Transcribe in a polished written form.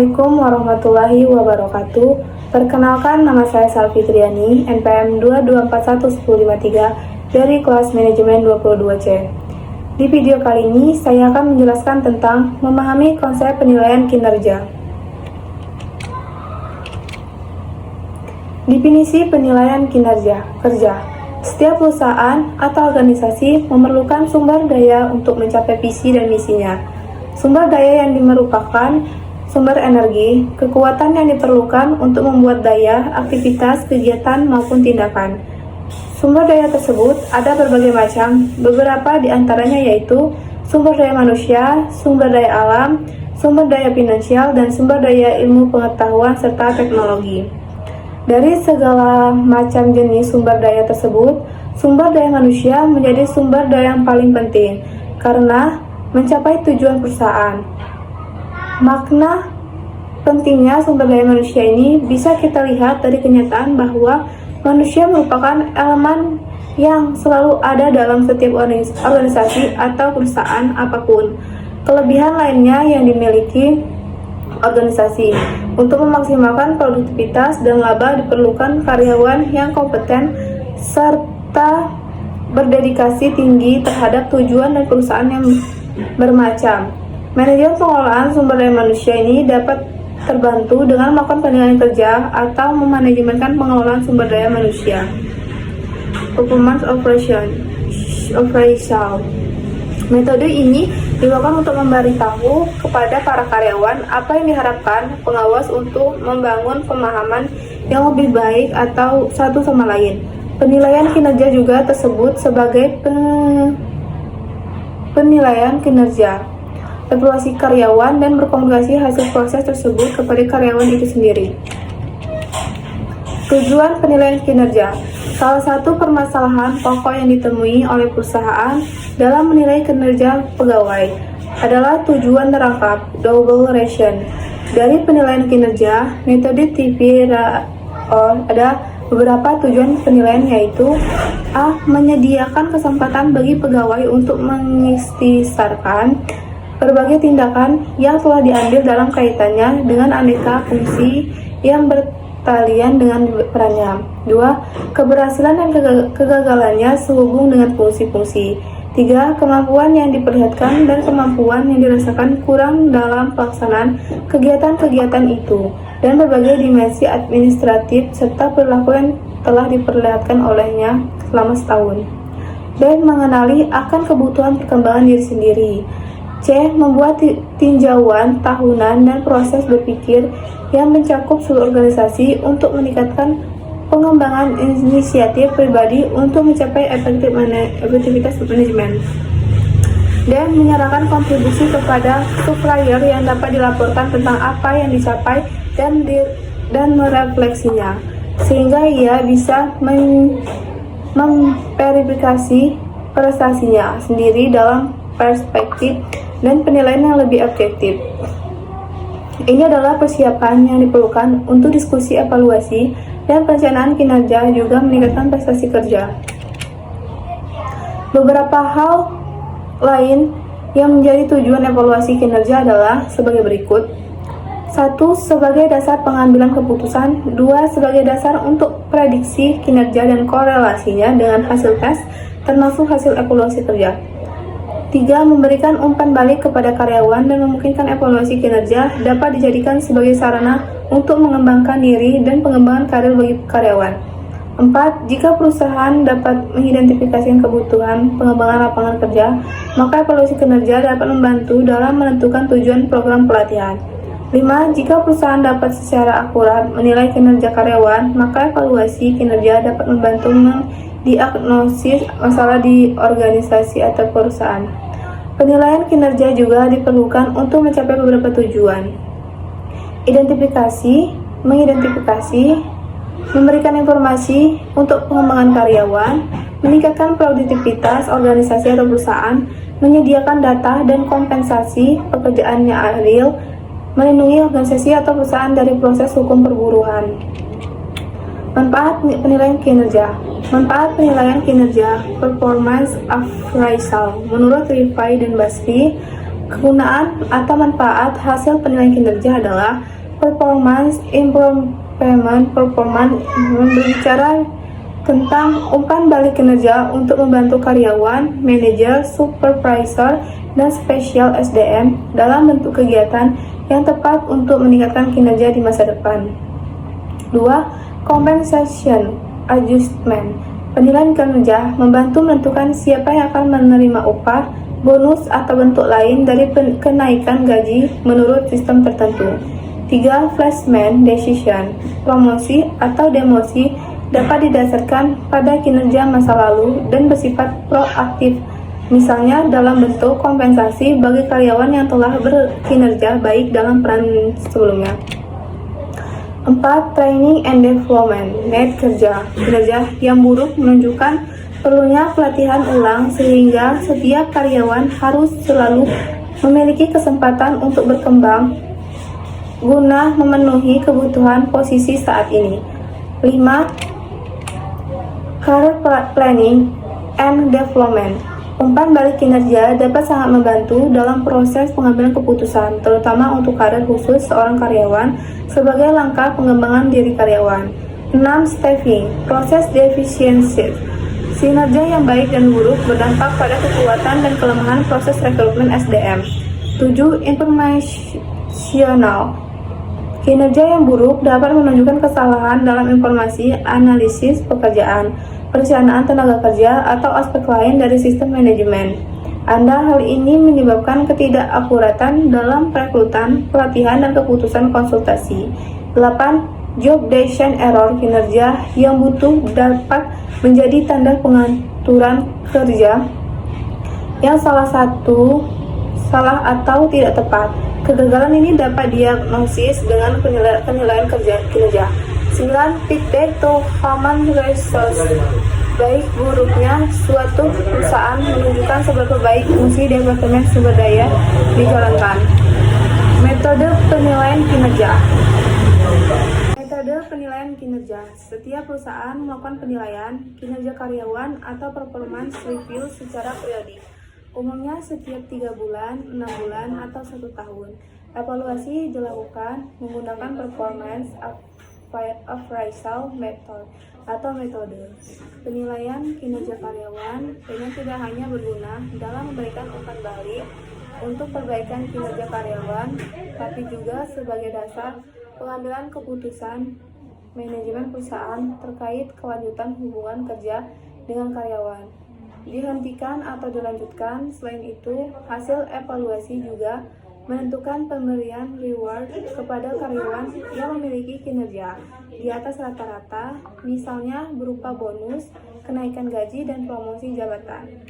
Assalamualaikum warahmatullahi wabarakatuh. Perkenalkan, nama saya Salvi Triani, NPM 2241153 dari kelas manajemen 22C. Di video kali ini, saya akan menjelaskan tentang memahami konsep penilaian kinerja. Definisi penilaian kinerja kerja. Setiap perusahaan atau organisasi memerlukan sumber daya untuk mencapai visi dan misinya. Sumber daya yang merupakan sumber energi, kekuatan yang diperlukan untuk membuat daya, aktivitas, kegiatan, maupun tindakan. Sumber daya tersebut ada berbagai macam, beberapa di antaranya yaitu sumber daya manusia, sumber daya alam, sumber daya finansial, dan sumber daya ilmu pengetahuan serta teknologi. Dari segala macam jenis sumber daya tersebut, sumber daya manusia menjadi sumber daya yang paling penting karena mencapai tujuan perusahaan. Makna pentingnya sumber daya manusia ini bisa kita lihat dari kenyataan bahwa manusia merupakan elemen yang selalu ada dalam setiap organisasi atau perusahaan apapun. Kelebihan lainnya yang dimiliki organisasi untuk memaksimalkan produktivitas dan laba diperlukan karyawan yang kompeten serta berdedikasi tinggi terhadap tujuan dan perusahaan yang bermacam. Manajemen pengelolaan sumber daya manusia ini dapat terbantu dengan melakukan penilaian kerja atau memanajemenkan pengelolaan sumber daya manusia. Performance operation. Metode ini dilakukan untuk memberitahu kepada para karyawan apa yang diharapkan pengawas untuk membangun pemahaman yang lebih baik atau satu sama lain. Penilaian kinerja juga tersebut sebagai penilaian kinerja, evaluasi karyawan, dan berkomunikasi hasil proses tersebut kepada karyawan itu sendiri. Tujuan penilaian kinerja. Salah satu permasalahan pokok yang ditemui oleh perusahaan dalam menilai kinerja pegawai adalah tujuan terangkap, double ration. Dari penilaian kinerja, metode TPRO ada beberapa tujuan penilaian yaitu A. Menyediakan kesempatan bagi pegawai untuk mengikhtiarkan berbagai tindakan yang telah diambil dalam kaitannya dengan aneka fungsi yang bertalian dengan perannya. 2. Keberhasilan dan kegagalannya sehubung dengan fungsi-fungsi. 3. Kemampuan yang diperlihatkan dan kemampuan yang dirasakan kurang dalam pelaksanaan kegiatan-kegiatan itu, dan berbagai dimensi administratif serta perilaku yang telah diperlihatkan olehnya selama setahun. Dan mengenali akan kebutuhan perkembangan diri sendiri. C. Membuat tinjauan tahunan dan proses berpikir yang mencakup seluruh organisasi untuk meningkatkan pengembangan inisiatif pribadi untuk mencapai efektivitas manajemen. Dan menyerahkan kontribusi kepada supplier yang dapat dilaporkan tentang apa yang dicapai dan merefleksinya, sehingga ia bisa memverifikasi prestasinya sendiri dalam perspektif dan penilaian yang lebih objektif. Ini adalah persiapan yang diperlukan untuk diskusi evaluasi dan perencanaan kinerja, juga meningkatkan prestasi kerja. Beberapa hal lain yang menjadi tujuan evaluasi kinerja adalah sebagai berikut. 1. Sebagai dasar pengambilan keputusan. 2. Sebagai dasar untuk prediksi kinerja dan korelasinya dengan hasil tes, termasuk hasil evaluasi kerja. 3. Memberikan umpan balik kepada karyawan dan memungkinkan evaluasi kinerja dapat dijadikan sebagai sarana untuk mengembangkan diri dan pengembangan karir bagi karyawan. 4. Jika perusahaan dapat mengidentifikasi kebutuhan pengembangan lapangan kerja, maka evaluasi kinerja dapat membantu dalam menentukan tujuan program pelatihan. 5. Jika perusahaan dapat secara akurat menilai kinerja karyawan, maka evaluasi kinerja dapat membantu diagnosis masalah di organisasi atau perusahaan. Penilaian kinerja juga diperlukan untuk mencapai beberapa tujuan. Mengidentifikasi, memberikan informasi untuk pengembangan karyawan, meningkatkan produktivitas organisasi atau perusahaan, menyediakan data dan kompensasi pekerjaan yang adil, melindungi organisasi atau perusahaan dari proses hukum perburuan. Manfaat penilaian kinerja. Manfaat penilaian kinerja performance appraisal. Menurut Rifai dan Basri, kegunaan atau manfaat hasil penilaian kinerja adalah Performance improvement berbicara tentang umpan balik kinerja untuk membantu karyawan, manajer, supervisor, dan special SDM dalam bentuk kegiatan yang tepat untuk meningkatkan kinerja di masa depan. 2. Compensation adjustment. Penilaian kinerja membantu menentukan siapa yang akan menerima upah, bonus, atau bentuk lain dari kenaikan gaji menurut sistem tertentu. 3. Placement decision. Promosi atau demosi dapat didasarkan pada kinerja masa lalu dan bersifat proaktif, misalnya dalam bentuk kompensasi bagi karyawan yang telah berkinerja baik dalam peran sebelumnya. 4. Training and development. Net kinerja yang buruk menunjukkan perlunya pelatihan ulang sehingga setiap karyawan harus selalu memiliki kesempatan untuk berkembang guna memenuhi kebutuhan posisi saat ini. 5. Career planning and development. Umpan balik kinerja dapat sangat membantu dalam proses pengambilan keputusan, terutama untuk karir khusus seorang karyawan sebagai langkah pengembangan diri karyawan. 6. Staffing, proses defisiensi. Kinerja yang baik dan buruk berdampak pada kekuatan dan kelemahan proses rekrutmen SDM. 7. Informasional. Kinerja yang buruk dapat menunjukkan kesalahan dalam informasi analisis pekerjaan, perencanaan tenaga kerja, atau aspek lain dari sistem manajemen. Hal ini menyebabkan ketidakakuratan dalam perekrutan, pelatihan, dan keputusan konsultasi. 8. Job decision error. Kinerja yang butuh dapat menjadi tanda pengaturan kerja yang salah atau tidak tepat. Kegagalan ini dapat diagnosis dengan penilaian kinerja. 9. Feedback to human resource. Baik buruknya suatu perusahaan menunjukkan seberapa baik fungsi departemen sumber daya dijalankan. Metode penilaian kinerja. Metode penilaian kinerja. Setiap perusahaan melakukan penilaian kinerja karyawan atau performance review secara periodik. Umumnya setiap 3 bulan, 6 bulan, atau 1 tahun. Evaluasi dilakukan menggunakan performance appraisal method atau metode penilaian kinerja karyawan dengan tidak hanya berguna dalam memberikan umpan balik untuk perbaikan kinerja karyawan, tapi juga sebagai dasar pengambilan keputusan manajemen perusahaan terkait kelanjutan hubungan kerja dengan karyawan, dihentikan atau dilanjutkan. Selain itu, hasil evaluasi juga menentukan pemberian reward kepada karyawan yang memiliki kinerja di atas rata-rata, misalnya berupa bonus, kenaikan gaji, dan promosi jabatan.